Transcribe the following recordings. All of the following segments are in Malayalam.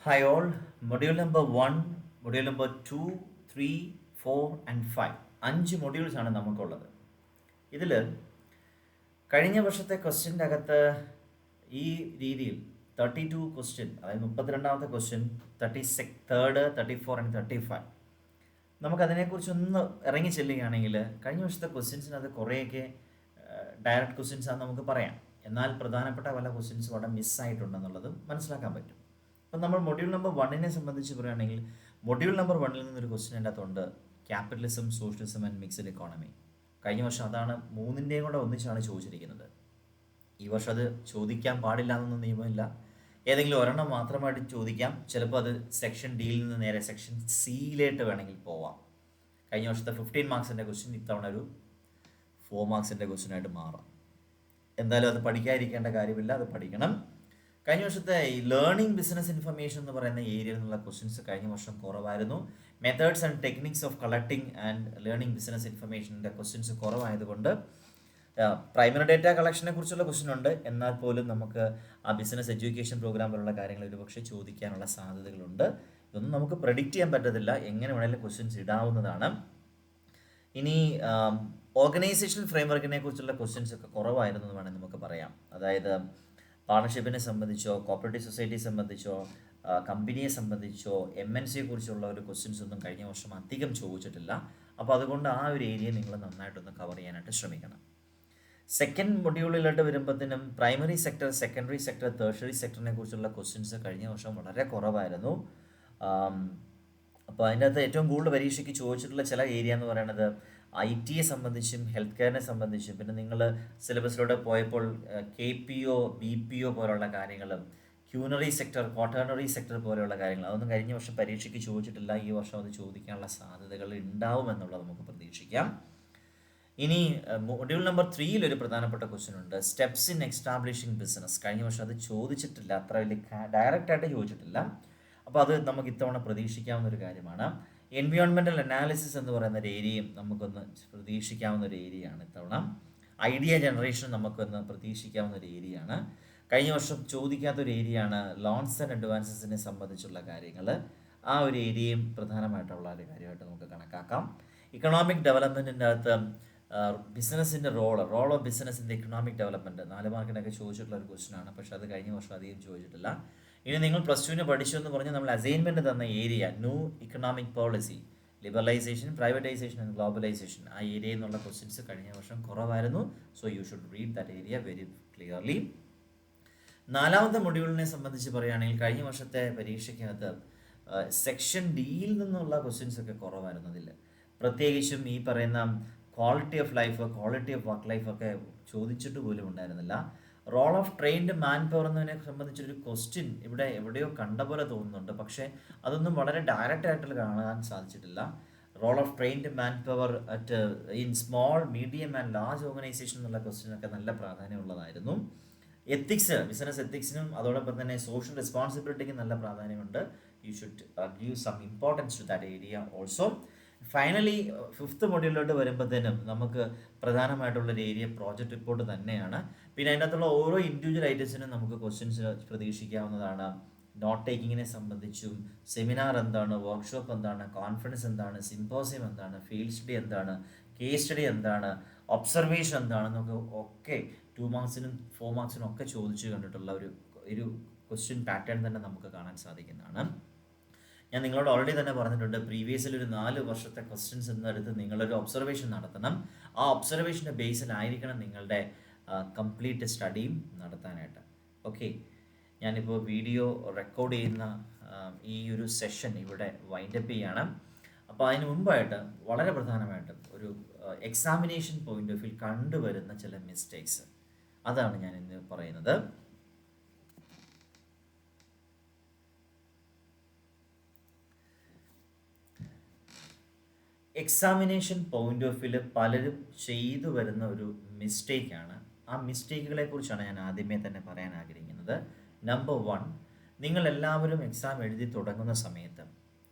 Hi all, module number 1, module number 2, 3, 4 and 5. 5 modules ആണ് നമുക്കുള്ളത്. ഇതിൽ കഴിഞ്ഞ വർഷത്തെ ക്വസ്റ്റ്യൻ്റെ അകത്ത് ഈ രീതിയിൽ 32 ക്വസ്റ്റ്യൻ, അതായത് 32ാമത്തെ ക്വസ്റ്റ്യൻ, 33rd, 34 ആൻഡ് 35. നമുക്കതിനെക്കുറിച്ചൊന്ന് ഇറങ്ങി ചെല്ലുകയാണെങ്കിൽ കഴിഞ്ഞ വർഷത്തെ ക്വസ്റ്റ്യൻസിനകത്ത് കുറേയൊക്കെ ഡയറക്റ്റ് ക്വസ്റ്റ്യൻസ് ആണെന്ന് നമുക്ക് പറയാം. എന്നാൽ പ്രധാനപ്പെട്ട പല ക്വസ്റ്റ്യൻസും അവിടെ മിസ്സായിട്ടുണ്ടെന്നുള്ളതും മനസ്സിലാക്കാൻ പറ്റും. അപ്പം നമ്മൾ മൊഡ്യൂൾ നമ്പർ 1നെ സംബന്ധിച്ച് പറയുകയാണെങ്കിൽ മൊഡ്യൂൾ നമ്പർ 1ൽ നിന്നൊരു ക്വസ്റ്റ്യൻ എൻ്റെ അകത്തുണ്ട്, capitalism, socialism and mixed economy. കഴിഞ്ഞ വർഷം അതാണ് മൂന്നിൻ്റെയും കൂടെ ഒന്നിച്ചാണ് ചോദിച്ചിരിക്കുന്നത്. ഈ വർഷം അത് ചോദിക്കാൻ പാടില്ല എന്നൊന്നും നിയമമില്ല. ഏതെങ്കിലും ഒരെണ്ണം മാത്രമായിട്ട് ചോദിക്കാം. ചിലപ്പോൾ അത് സെക്ഷൻ ഡിയിൽ നിന്ന് നേരെ സെക്ഷൻ സിയിലേക്ക് വേണമെങ്കിൽ പോവാം. കഴിഞ്ഞ വർഷത്തെ 15 മാർക്സിൻ്റെ ക്വസ്റ്റ്യൻ ഇത്തവണ ഒരു 4 മാർക്സിൻ്റെ ക്വസ്റ്റ്യനായിട്ട് മാറാം. എന്തായാലും അത് പഠിക്കാതിരിക്കേണ്ട കാര്യമില്ല, അത് പഠിക്കണം. കഴിഞ്ഞ വർഷത്തെ ഈ ലേണിംഗ് ബിസിനസ് ഇൻഫർമേഷൻ എന്ന് പറയുന്ന ഏരിയയിൽ നിന്നുള്ള ക്വസ്റ്റ്യൻസ് കഴിഞ്ഞ വർഷം കുറവായിരുന്നു. Methods and techniques of collecting and learning business ഇൻഫർമേഷൻ്റെ ക്വസ്റ്റ്യൻസ് കുറവായതുകൊണ്ട് പ്രൈമറി ഡേറ്റ കളക്ഷനെ കുറിച്ചുള്ള ക്വസ്റ്റ്യൻ ഉണ്ട്. എന്നാൽ പോലും നമുക്ക് ആ ബിസിനസ് എഡ്യൂക്കേഷൻ പ്രോഗ്രാം പോലുള്ള കാര്യങ്ങൾ ഒരുപക്ഷെ ചോദിക്കാനുള്ള സാധ്യതകളുണ്ട്. ഇതൊന്നും നമുക്ക് പ്രെഡിക്റ്റ് ചെയ്യാൻ പറ്റത്തില്ല, എങ്ങനെ വേണമെങ്കിലും ക്വസ്റ്റ്യൻസ് ഇടാവുന്നതാണ്. ഇനി ഓർഗനൈസേഷണൽ ഫ്രെയിംവർക്കിനെ കുറിച്ചുള്ള ക്വസ്റ്റ്യൻസ് ഒക്കെ കുറവായിരുന്നു എന്ന് വേണമെങ്കിൽ നമുക്ക് പറയാം. അതായത് പാർട്ണർഷിപ്പിനെ സംബന്ധിച്ചോ കോപ്പറേറ്റീവ് സൊസൈറ്റിയെ സംബന്ധിച്ചോ കമ്പനിയെ സംബന്ധിച്ചോ MNCയെ കുറിച്ചുള്ള ഒരു ക്വസ്റ്റ്യൻസ് ഒന്നും കഴിഞ്ഞ വർഷം അധികം ചോദിച്ചിട്ടില്ല. അപ്പോൾ അതുകൊണ്ട് ആ ഒരു ഏരിയ നിങ്ങൾ നന്നായിട്ടൊന്ന് കവർ ചെയ്യാനായിട്ട് ശ്രമിക്കണം. സെക്കൻഡ് മൊഡ്യൂളിലോട്ട് വരുമ്പോഴത്തേനും primary sector, secondary sector, tertiary സെക്ടറിനെ കുറിച്ചുള്ള ക്വസ്റ്റ്യൻസ് കഴിഞ്ഞ വർഷം വളരെ കുറവായിരുന്നു. അപ്പോൾ അതിൻ്റെ അകത്ത് ഏറ്റവും കൂടുതൽ പരീക്ഷയ്ക്ക് ചോദിച്ചിട്ടുള്ള ചില ഏരിയ എന്ന് പറയുന്നത് IT-യെ സംബന്ധിച്ചും ഹെൽത്ത് കെയറിനെ സംബന്ധിച്ചും, പിന്നെ നിങ്ങൾ സിലബസിലൂടെ പോയപ്പോൾ KPO, BPO പോലുള്ള കാര്യങ്ങളും ക്യൂണറി സെക്ടർ, ക്വാട്ടേണറി സെക്ടർ പോലെയുള്ള കാര്യങ്ങൾ അതൊന്നും കഴിഞ്ഞ വർഷം പരീക്ഷയ്ക്ക് ചോദിച്ചിട്ടില്ല. ഈ വർഷം അത് ചോദിക്കാനുള്ള സാധ്യതകൾ ഉണ്ടാവുമെന്നുള്ളത് നമുക്ക് പ്രതീക്ഷിക്കാം. ഇനി മൊഡ്യൂൾ നമ്പർ 3ൽ ഒരു പ്രധാനപ്പെട്ട ക്വസ്റ്റ്യൻ ഉണ്ട്, സ്റ്റെപ്സ് ഇൻ എസ്റ്റാബ്ലിഷിംഗ് ബിസിനസ്. കഴിഞ്ഞ വർഷം അത് ചോദിച്ചിട്ടില്ല, അത്ര വലിയ ഡയറക്റ്റായിട്ട് ചോദിച്ചിട്ടില്ല. അപ്പോൾ അത് നമുക്ക് ഇത്തവണ പ്രതീക്ഷിക്കാവുന്ന ഒരു കാര്യമാണ്. എൻവയോൺമെൻറ്റൽ അനാലിസിസ് എന്ന് പറയുന്ന ഒരു ഏരിയയും നമുക്കൊന്ന് പ്രതീക്ഷിക്കാവുന്ന ഒരു ഏരിയയാണ് ഇത്തവണ. ഐഡിയ ജനറേഷൻ നമുക്കൊന്ന് പ്രതീക്ഷിക്കാവുന്ന ഒരു ഏരിയയാണ്. കഴിഞ്ഞ വർഷം ചോദിക്കാത്തൊരു ഏരിയയാണ് ലോൺസ് ആൻഡ് അഡ്വാൻസസിനെ സംബന്ധിച്ചുള്ള കാര്യങ്ങൾ. ആ ഒരു ഏരിയയും പ്രധാനമായിട്ടുള്ള ഒരു കാര്യമായിട്ട് നമുക്ക് കണക്കാക്കാം. ഇക്കണോമിക് ഡെവലപ്മെൻറ്റിൻ്റെ അകത്ത് ബിസിനസ്സിൻ്റെ role of business in the economic development 4 മാർക്കിനൊക്കെ ചോദിച്ചിട്ടുള്ള ഒരു ക്വസ്റ്റ്യനാണ്. പക്ഷേ അത് കഴിഞ്ഞ വർഷം അധികം ചോദിച്ചിട്ടില്ല. ഇനി നിങ്ങൾ +2 പഠിച്ചു എന്ന് പറഞ്ഞ് നമ്മൾ അസൈൻമെൻറ്റ് തന്ന area new economic policy, liberalisation, privatisation and globalisation, ആ ഏരിയയിൽ നിന്നുള്ള ക്വസ്റ്റ്യൻസ് കഴിഞ്ഞ വർഷം കുറവായിരുന്നു. So you should read that area very clearly. 4ാമത്തെ മൊഡ്യൂളിനെ സംബന്ധിച്ച് പറയുകയാണെങ്കിൽ കഴിഞ്ഞ വർഷത്തെ പരീക്ഷയ്ക്കകത്ത് സെക്ഷൻ ഡിയിൽ നിന്നുള്ള ക്വസ്റ്റ്യൻസ് ഒക്കെ കുറവായിരുന്നു. അതിൽ പ്രത്യേകിച്ചും ഈ പറയുന്ന quality of life, quality of work life ഒക്കെ ചോദിച്ചിട്ട് പോലും ഉണ്ടായിരുന്നില്ല. Role of trained manpower എന്നതിനെ സംബന്ധിച്ചൊരു ക്വസ്റ്റ്യൻ ഇവിടെ എവിടെയോ കണ്ട പോലെ തോന്നുന്നുണ്ട്, പക്ഷേ അതൊന്നും വളരെ ഡയറക്റ്റ് ആയിട്ട് കാണാൻ സാധിച്ചിട്ടില്ല. Role of trained manpower at in small, medium and large organisation എന്നുള്ള ക്വസ്റ്റ്യനൊക്കെ നല്ല പ്രാധാന്യമുള്ളതായിരുന്നു. എത്തിക്സ്, ബിസിനസ് എത്തിക്സിനും അതോടൊപ്പം തന്നെ സോഷ്യൽ റെസ്പോൺസിബിലിറ്റിക്കും നല്ല പ്രാധാന്യമുണ്ട്. You should give some importance to that area also. Finally 5th മൊഡ്യൂളിലോട്ട് വരുമ്പോഴത്തേനും നമുക്ക് പ്രധാനമായിട്ടുള്ളൊരു ഏരിയ പ്രോജക്റ്റ് റിപ്പോർട്ട് തന്നെയാണ്. പിന്നെ അതിനകത്തുള്ള ഓരോ ഇൻഡിവിജ്വൽ ഐറ്റംസിനും നമുക്ക് ക്വസ്റ്റ്യൻസ് പ്രതീക്ഷിക്കാവുന്നതാണ്. നോട്ട് ടേക്കിങ്ങിനെ സംബന്ധിച്ചും സെമിനാർ എന്താണ്, വർക്ക്ഷോപ്പ് എന്താണ്, കോൺഫറൻസ് എന്താണ്, സിമ്പോസിയം എന്താണ്, ഫീൽഡ് സ്റ്റഡി എന്താണ്, കേസ് സ്റ്റഡി എന്താണ്, ഒബ്സർവേഷൻ എന്താണെന്നൊക്കെ ഒക്കെ 2 മാർക്സിനും 4 മാർക്സിനും ഒക്കെ ചോദിച്ചു കണ്ടിട്ടുള്ള ഒരു ക്വസ്റ്റ്യൻ പാറ്റേൺ തന്നെ നമുക്ക് കാണാൻ സാധിക്കുന്നതാണ്. ഞാൻ നിങ്ങളോട് ഓൾറെഡി തന്നെ പറഞ്ഞിട്ടുണ്ട്, പ്രീവിയസിൽ ഒരു 4 വർഷത്തെ ക്വസ്റ്റ്യൻസ് എന്നെടുത്ത് നിങ്ങളൊരു ഒബ്സർവേഷൻ നടത്തണം. ആ ഒബ്സർവേഷൻ്റെ ബേസിലായിരിക്കണം നിങ്ങളുടെ കംപ്ലീറ്റ് സ്റ്റഡിയും നടത്താനായിട്ട്. ഓക്കെ, ഞാനിപ്പോൾ വീഡിയോ റെക്കോർഡ് ചെയ്യുന്ന ഈ ഒരു സെഷൻ ഇവിടെ വൈൻഡപ്പ് ചെയ്യണം. അപ്പോൾ അതിന് മുമ്പായിട്ട് വളരെ പ്രധാനമായിട്ടും ഒരു എക്സാമിനേഷൻ പോയിന്റ് ഓഫ് വ്യൂ കണ്ടുവരുന്ന ചില മിസ്റ്റേക്സ്, അതാണ് ഞാൻ ഇന്ന് പറയുന്നത്. എക്സാമിനേഷൻ പോയിന്റ് ഓഫ് വ്യൂവിൽ പലരും ചെയ്തു വരുന്ന ഒരു മിസ്റ്റേക്കാണ്. ആ മിസ്റ്റേക്കുകളെ കുറിച്ചാണ് ഞാൻ ആദ്യമേ തന്നെ പറയാൻ ആഗ്രഹിക്കുന്നത്. നമ്പർ 1, നിങ്ങളെല്ലാവരും എക്സാം എഴുതി തുടങ്ങുന്ന സമയത്ത്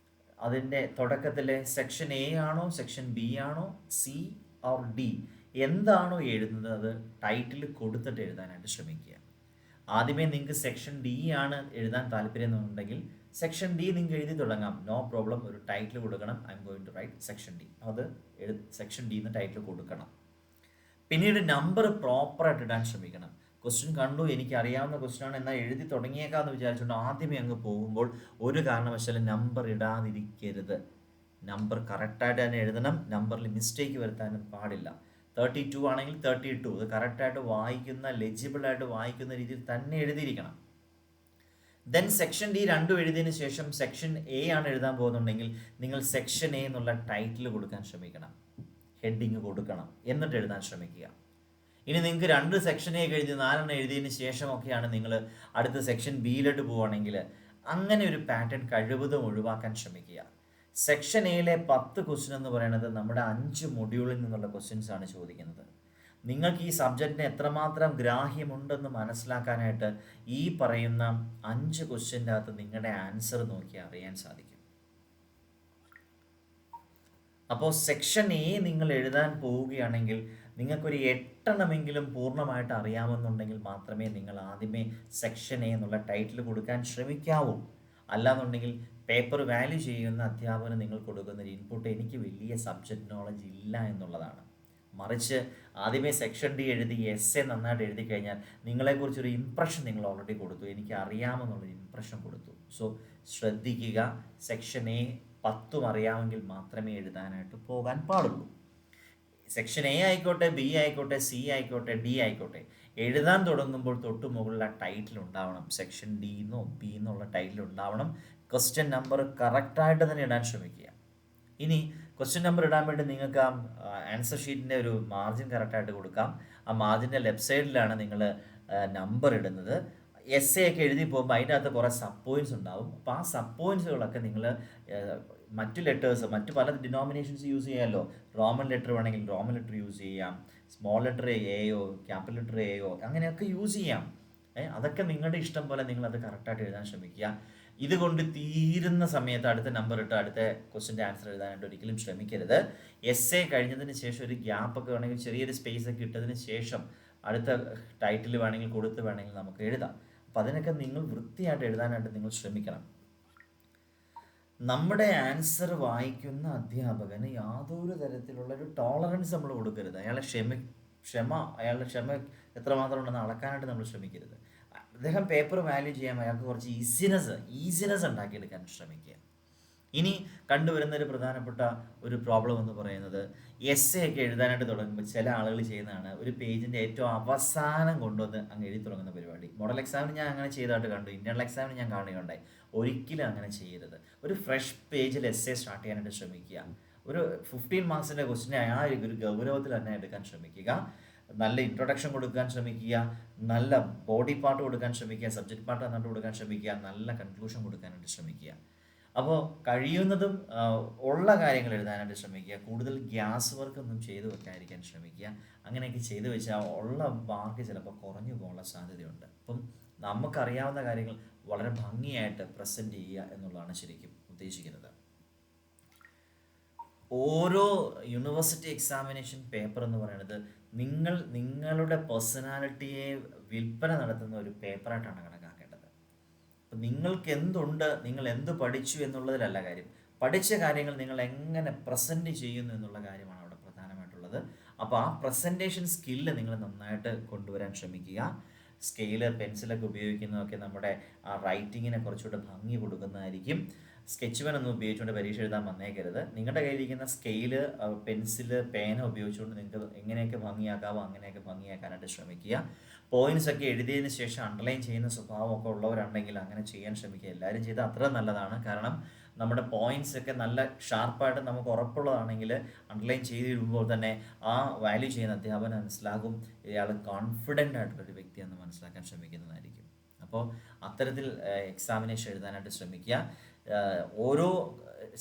അതിൻ്റെ തുടക്കത്തിലെ സെക്ഷൻ A ആണോ, സെക്ഷൻ B ആണോ, C ഓർ D എന്താണോ എഴുതുന്നത് അത് ടൈറ്റിൽ കൊടുത്തിട്ട് എഴുതാനായിട്ട് ശ്രമിക്കുക. ആദ്യമേ നിങ്ങൾക്ക് സെക്ഷൻ ഡി ആണ് എഴുതാൻ താല്പര്യം എന്നുണ്ടെങ്കിൽ സെക്ഷൻ ഡി നിങ്ങൾക്ക് എഴുതി തുടങ്ങാം, നോ പ്രോബ്ലം. ഒരു ടൈറ്റിൽ കൊടുക്കണം, I'm going to write section D. അത് സെക്ഷൻ ഡി എന്ന് ടൈറ്റിൽ കൊടുക്കണം. പിന്നീട് നമ്പർ പ്രോപ്പറായിട്ട് ഇടാൻ ശ്രമിക്കണം. ക്വസ്റ്റ്യൻ കണ്ടു, എനിക്ക് അറിയാവുന്ന ക്വസ്റ്റ്യൻ ആണ്, എന്നാൽ എഴുതി തുടങ്ങിയേക്കാന്ന് വിചാരിച്ചുകൊണ്ട് ആദ്യമേ അങ്ങ് പോകുമ്പോൾ ഒരു കാരണവശാലും നമ്പർ ഇടാതിരിക്കരുത്. നമ്പർ കറക്റ്റായിട്ട് തന്നെ എഴുതണം, നമ്പറിൽ മിസ്റ്റേക്ക് വരുത്താനും പാടില്ല. 32 ആണെങ്കിൽ 32 അത് കറക്റ്റായിട്ട് വായിക്കുന്ന, ലെജിബിളായിട്ട് വായിക്കുന്ന രീതിയിൽ തന്നെ എഴുതിയിരിക്കണം. ദെൻ സെക്ഷൻ ഡി രണ്ടും എഴുതിയതിന് ശേഷം സെക്ഷൻ എ ആണ് എഴുതാൻ പോകുന്നുണ്ടെങ്കിൽ നിങ്ങൾ സെക്ഷൻ എ എന്നുള്ള ടൈറ്റിൽ കൊടുക്കാൻ ശ്രമിക്കണം, ഹെഡിങ് കൊടുക്കണം, എന്നിട്ട് എഴുതാൻ ശ്രമിക്കുക. ഇനി നിങ്ങൾക്ക് 2 സെക്ഷൻ എ എഴുതി 4 എഴുതിയതിന് ശേഷമൊക്കെയാണ് നിങ്ങൾ അടുത്ത സെക്ഷൻ ബിയിലോട്ട് പോവുകയാണെങ്കിൽ അങ്ങനെ ഒരു പാറ്റേൺ കഴിവതും ഒഴിവാക്കാൻ ശ്രമിക്കുക. സെക്ഷൻ എയിലെ 10 ക്വസ്റ്റ്യൻ എന്ന് പറയുന്നത് നമ്മുടെ 5 മൊഡ്യൂളിൽ നിന്നുള്ള ക്വസ്റ്റ്യൻസ് ആണ് ചോദിക്കുന്നത്. നിങ്ങൾക്ക് ഈ സബ്ജക്റ്റിന് എത്രമാത്രം ഗ്രാഹ്യമുണ്ടെന്ന് മനസ്സിലാക്കാനായിട്ട് ഈ പറയുന്ന 5 ക്വസ്റ്റ്യൻ്റെ അകത്ത് നിങ്ങളുടെ ആൻസർ നോക്കി അറിയാൻ സാധിക്കും. അപ്പോൾ സെക്ഷൻ എ നിങ്ങൾ എഴുതാൻ പോവുകയാണെങ്കിൽ നിങ്ങൾക്കൊരു 8 എണ്ണമെങ്കിലും പൂർണ്ണമായിട്ട് അറിയാമെന്നുണ്ടെങ്കിൽ മാത്രമേ നിങ്ങൾ ആദ്യമേ സെക്ഷൻ എ എന്നുള്ള ടൈറ്റിൽ കൊടുക്കാൻ ശ്രമിക്കാവൂ. അല്ലാന്നുണ്ടെങ്കിൽ പേപ്പർ വാല്യൂ ചെയ്യുന്ന അധ്യാപകന് നിങ്ങൾ കൊടുക്കുന്ന ഒരു ഇൻപുട്ട് എനിക്ക് വലിയ സബ്ജക്റ്റ് നോളജ് ഇല്ല എന്നുള്ളതാണ്. മറിച്ച് ആദ്യമേ സെക്ഷൻ ഡി എഴുതി എസ് നന്നായിട്ട് എഴുതി കഴിഞ്ഞാൽ നിങ്ങളെക്കുറിച്ചൊരു ഇംപ്രഷൻ നിങ്ങൾ ഓൾറെഡി കൊടുത്തു, എനിക്ക് അറിയാമെന്നുള്ളൊരു ഇംപ്രഷൻ കൊടുത്തു. സോ ശ്രദ്ധിക്കുക, സെക്ഷൻ എ 10 അറിയാമെങ്കിൽ മാത്രമേ എഴുതാനായിട്ട് പോകാൻ പാടുള്ളൂ. സെക്ഷൻ എ ആയിക്കോട്ടെ, ബി ആയിക്കോട്ടെ, സി ആയിക്കോട്ടെ, ഡി ആയിക്കോട്ടെ, എഴുതാൻ തുടങ്ങുമ്പോൾ തൊട്ട് മുകളിൽ ആ ടൈറ്റിൽ ഉണ്ടാവണം. സെക്ഷൻ ഡി എന്നോ ബി എന്നുള്ള ടൈറ്റിൽ ഉണ്ടാവണം. ക്വസ്റ്റ്യൻ നമ്പർ കറക്റ്റായിട്ട് തന്നെ ഇടാൻ ശ്രമിക്കുക. ഇനി ക്വസ്റ്റ്യൻ നമ്പർ ഇടാൻ വേണ്ടി നിങ്ങൾക്ക് ആ ആൻസർ ഷീറ്റിൻ്റെ ഒരു മാർജിൻ കറക്റ്റായിട്ട് കൊടുക്കാം. ആ മാർജിൻ്റെ ലെഫ്റ്റ് സൈഡിലാണ് നിങ്ങൾ നമ്പർ ഇടുന്നത്. എസ് എ ഒക്കെ എഴുതി പോകുമ്പോൾ അതിൻ്റെ അകത്ത് കുറേ സബ് പോയിൻറ്റ്സ് ഉണ്ടാവും. അപ്പോൾ ആ സബ് പോയിൻറ്റ്സുകളൊക്കെ നിങ്ങൾ മറ്റു ലെറ്റേഴ്സ്, മറ്റു പല ഡിനോമിനേഷൻസ് യൂസ് ചെയ്യാമല്ലോ. റോമൻ ലെറ്റർ വേണമെങ്കിൽ റോമൻ ലെറ്റർ യൂസ് ചെയ്യാം, സ്മോൾ ലെറ്റർ എയോ ക്യാപിറ്റൽ ലെറ്റർ എയോ അങ്ങനെയൊക്കെ യൂസ് ചെയ്യാം. അതൊക്കെ നിങ്ങളുടെ ഇഷ്ടം പോലെ നിങ്ങളത് കറക്റ്റായിട്ട് എഴുതാൻ ശ്രമിക്കുക. ഇതുകൊണ്ട് തീരുന്ന സമയത്ത് അടുത്ത നമ്പർ ഇട്ട് അടുത്ത ക്വസ്റ്റ്യൻ്റെ ആൻസർ എഴുതാനായിട്ട് ഒരിക്കലും ശ്രമിക്കരുത്. എസ് എ കഴിഞ്ഞതിന് ശേഷം ഒരു ഗ്യാപ്പൊക്കെ വേണമെങ്കിൽ ചെറിയൊരു സ്പേസ് ഒക്കെ ഇട്ടതിന് ശേഷം അടുത്ത ടൈറ്റിൽ വേണമെങ്കിൽ കൊടുത്ത് വേണമെങ്കിൽ നമുക്ക് എഴുതാം. അപ്പോൾ അതിനൊക്കെ നിങ്ങൾ വൃത്തിയായിട്ട് എഴുതാനായിട്ട് നിങ്ങൾ ശ്രമിക്കണം. നമ്മുടെ ആൻസർ വായിക്കുന്ന അധ്യാപകന് യാതൊരു തരത്തിലുള്ള ഒരു ടോളറൻസ് നമ്മൾ കൊടുക്കരുത്. അയാളുടെ ക്ഷമ എത്രമാത്രം ഉണ്ടെന്ന് അളക്കാനായിട്ട് നമ്മൾ ശ്രമിക്കരുത്. അദ്ദേഹം പേപ്പർ വാല്യൂ ചെയ്യാൻ അയാൾക്ക് കുറച്ച് ഈസിനെസ് ഉണ്ടാക്കിയെടുക്കാൻ ശ്രമിക്കുക. ഇനി കണ്ടുവരുന്ന ഒരു പ്രധാനപ്പെട്ട ഒരു പ്രോബ്ലം എന്ന് പറയുന്നത് എസ് എ ഒക്കെ എഴുതാനായിട്ട് തുടങ്ങുമ്പോൾ ചില ആളുകൾ ചെയ്യുന്നതാണ് ഒരു പേജിൻ്റെ ഏറ്റവും അവസാനം കൊണ്ടുവന്ന് അങ്ങ് എഴുതി തുടങ്ങുന്ന പരിപാടി. മോഡൽ എക്സാമിന് ഞാൻ അങ്ങനെ ചെയ്തതായിട്ട് കണ്ടു, ഇൻ്റർണൽ എക്സാമിന് ഞാൻ കാണുകയുണ്ടായി. ഒരിക്കലും അങ്ങനെ ചെയ്യരുത്. ഒരു ഫ്രഷ് പേജിൽ എസ് എ സ്റ്റാർട്ട് ചെയ്യാനായിട്ട് ശ്രമിക്കുക. ഒരു 15 മാർക്സിൻ്റെ ക്വസ്റ്റിനെ ആ ഒരു ഗൗരവത്തിൽ തന്നെ എടുക്കാൻ ശ്രമിക്കുക. നല്ല ഇൻട്രൊഡക്ഷൻ കൊടുക്കാൻ ശ്രമിക്കുക, നല്ല ബോഡി പാർട്ട് കൊടുക്കാൻ ശ്രമിക്കുക, സബ്ജക്റ്റ് പാർട്ട് നന്നായിട്ട് കൊടുക്കാൻ ശ്രമിക്കുക, നല്ല കൺക്ലൂഷൻ കൊടുക്കാനായിട്ട് ശ്രമിക്കുക. അപ്പോൾ കഴിയുന്നതും ഉള്ള കാര്യങ്ങൾ എഴുതാനായിട്ട് ശ്രമിക്കുക. കൂടുതൽ ഗ്യാസ് വർക്കൊന്നും ചെയ്തു വെക്കാതിരിക്കാൻ ശ്രമിക്കുക. അങ്ങനെയൊക്കെ ചെയ്തു വെച്ചാൽ ഉള്ള മാർക്ക് ചിലപ്പോൾ കുറഞ്ഞു പോകാനുള്ള സാധ്യതയുണ്ട്. അപ്പം നമുക്കറിയാവുന്ന കാര്യങ്ങൾ വളരെ ഭംഗിയായിട്ട് പ്രസൻറ്റ് ചെയ്യുക എന്നുള്ളതാണ് ശരിക്കും ഉദ്ദേശിക്കുന്നത്. ഓരോ യൂണിവേഴ്സിറ്റി എക്സാമിനേഷൻ പേപ്പർ എന്ന് പറയുന്നത് നിങ്ങളുടെ പേഴ്സണാലിറ്റിയെ വിൽപ്പന നടത്തുന്ന ഒരു പേപ്പറായിട്ടാണ് കണക്കാക്കേണ്ടത്. അപ്പം നിങ്ങൾക്ക് എന്തുണ്ട്, നിങ്ങൾ എന്ത് പഠിച്ചു എന്നുള്ളതിലല്ല കാര്യം, പഠിച്ച കാര്യങ്ങൾ നിങ്ങൾ എങ്ങനെ പ്രസൻറ്റ് ചെയ്യുന്നു എന്നുള്ള കാര്യമാണ് അവിടെ പ്രധാനമായിട്ടുള്ളത്. അപ്പോൾ ആ പ്രസൻറ്റേഷൻ സ്കില്ല് നിങ്ങൾ നന്നായിട്ട് കൊണ്ടുവരാൻ ശ്രമിക്കുക. സ്കെയില്, പെൻസിലൊക്കെ ഉപയോഗിക്കുന്നതൊക്കെ നമ്മുടെ ആ റൈറ്റിങ്ങിനെ കുറച്ചുകൂടെ ഭംഗി കൊടുക്കുന്നതായിരിക്കും. സ്കെച്ച് പെൻ ഒന്നും ഉപയോഗിച്ചുകൊണ്ട് പരീക്ഷ എഴുതാൻ വന്നേക്കരുത്. നിങ്ങളുടെ കയ്യിലിരിക്കുന്ന സ്കെയില്, പെൻസില്, പേന ഉപയോഗിച്ചുകൊണ്ട് നിങ്ങൾക്ക് എങ്ങനെയൊക്കെ ഭംഗിയാക്കാവോ അങ്ങനെയൊക്കെ ഭംഗിയാക്കാനായിട്ട് ശ്രമിക്കുക. പോയിൻറ്റ്സ് ഒക്കെ എഴുതിയതിന് ശേഷം അണ്ടർലൈൻ ചെയ്യുന്ന സ്വഭാവമൊക്കെ ഉള്ളവരുണ്ടെങ്കിൽ അങ്ങനെ ചെയ്യാൻ ശ്രമിക്കുക. എല്ലാവരും ചെയ്താൽ അത്ര നല്ലതാണ്. കാരണം നമ്മുടെ പോയിൻറ്റ്സ് ഒക്കെ നല്ല ഷാർപ്പായിട്ട് നമുക്ക് ഉറപ്പുള്ളതാണെങ്കിൽ അണ്ടർലൈൻ ചെയ്തിടുമ്പോൾ തന്നെ ആ വാല്യൂ ചെയ്യുന്ന അധ്യാപനം മനസ്സിലാകും ഇയാൾ കോൺഫിഡൻ്റ് ആയിട്ടുള്ളൊരു വ്യക്തിയെന്ന് മനസ്സിലാക്കാൻ ശ്രമിക്കുന്നതായിരിക്കും. അപ്പോൾ അത്തരത്തിൽ എക്സാമിനേഷൻ എഴുതാനായിട്ട് ശ്രമിക്കുക. ഓരോ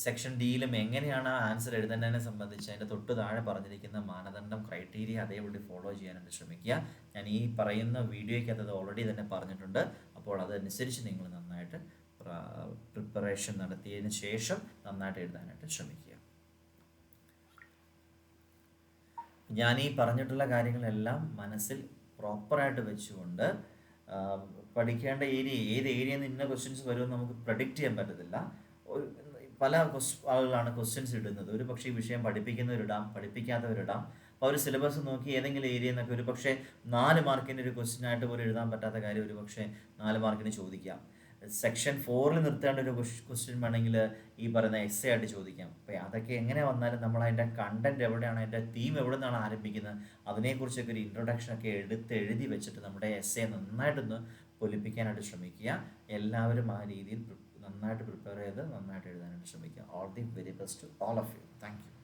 സെക്ഷൻ ഡിയിലും എങ്ങനെയാണ് ആൻസർ എഴുതുന്നതിനെ സംബന്ധിച്ച് അതിൻ്റെ തൊട്ട് താഴെ പറഞ്ഞിരിക്കുന്ന മാനദണ്ഡം, ക്രൈറ്റീരിയ അതേപടി ഫോളോ ചെയ്യാനായിട്ട് ശ്രമിക്കുക. ഞാൻ ഈ പറയുന്ന വീഡിയോയ്ക്കകത്ത് അത് ഓൾറെഡി തന്നെ പറഞ്ഞിട്ടുണ്ട്. അപ്പോൾ അതനുസരിച്ച് നിങ്ങൾ നന്നായിട്ട് പ്രിപ്പറേഷൻ നടത്തിയതിന് ശേഷം നന്നായിട്ട് എഴുതാനായിട്ട് ശ്രമിക്കുക. ഞാൻ ഈ പറഞ്ഞിട്ടുള്ള കാര്യങ്ങളെല്ലാം മനസ്സിൽ പ്രോപ്പറായിട്ട് വെച്ചുകൊണ്ട് പഠിക്കേണ്ട ഏരിയ ഏത് ഏരിയയിൽ നിന്ന് ഇന്ന ക്വസ്റ്റ്യൻസ് വരുമെന്ന് നമുക്ക് പ്രഡിക്റ്റ് ചെയ്യാൻ പറ്റത്തില്ല. ഒരു പല ആളുകളാണ് ക്വസ്റ്റ്യൻസ് ഇടുന്നത്. ഒരു പക്ഷേ ഈ വിഷയം പഠിപ്പിക്കുന്നവരിടാം, പഠിപ്പിക്കാത്തവരിടാം. അപ്പോൾ അവർ സിലബസ് നോക്കി ഏതെങ്കിലും ഏരിയയിൽ നിന്നൊക്കെ ഒരു പക്ഷേ 4 മാർക്കിൻ്റെ ഒരു ക്വസ്റ്റ്യൻ ആയിട്ട് പോലും എഴുതാൻ പറ്റാത്ത കാര്യം ഒരു പക്ഷേ 4 മാർക്കിന് ചോദിക്കാം. സെക്ഷൻ 4 നിർത്തേണ്ട ഒരു ക്വസ്റ്റ്യൻ വേണമെങ്കിൽ ഈ പറയുന്ന എസ്സേ ആയിട്ട് ചോദിക്കാം. അപ്പോൾ അതൊക്കെ എങ്ങനെ വന്നാലും നമ്മൾ അതിൻ്റെ കണ്ടന്റ് എവിടെയാണ്, അതിൻ്റെ തീം എവിടെ നിന്നാണ് ആരംഭിക്കുന്നത്, അതിനെക്കുറിച്ചൊക്കെ ഒരു ഇൻട്രൊഡക്ഷനൊക്കെ എഴുതി വെച്ചിട്ട് നമ്മുടെ എസ്സേ നന്നായിട്ടൊന്ന് പൊലിപ്പിക്കാനായിട്ട് ശ്രമിക്കുക. എല്ലാവരും ആ രീതിയിൽ നന്നായിട്ട് പ്രിപ്പയർ ചെയ്ത് നന്നായിട്ട് എഴുതാനായിട്ട് ശ്രമിക്കുക. All the very best to all of you. Thank U.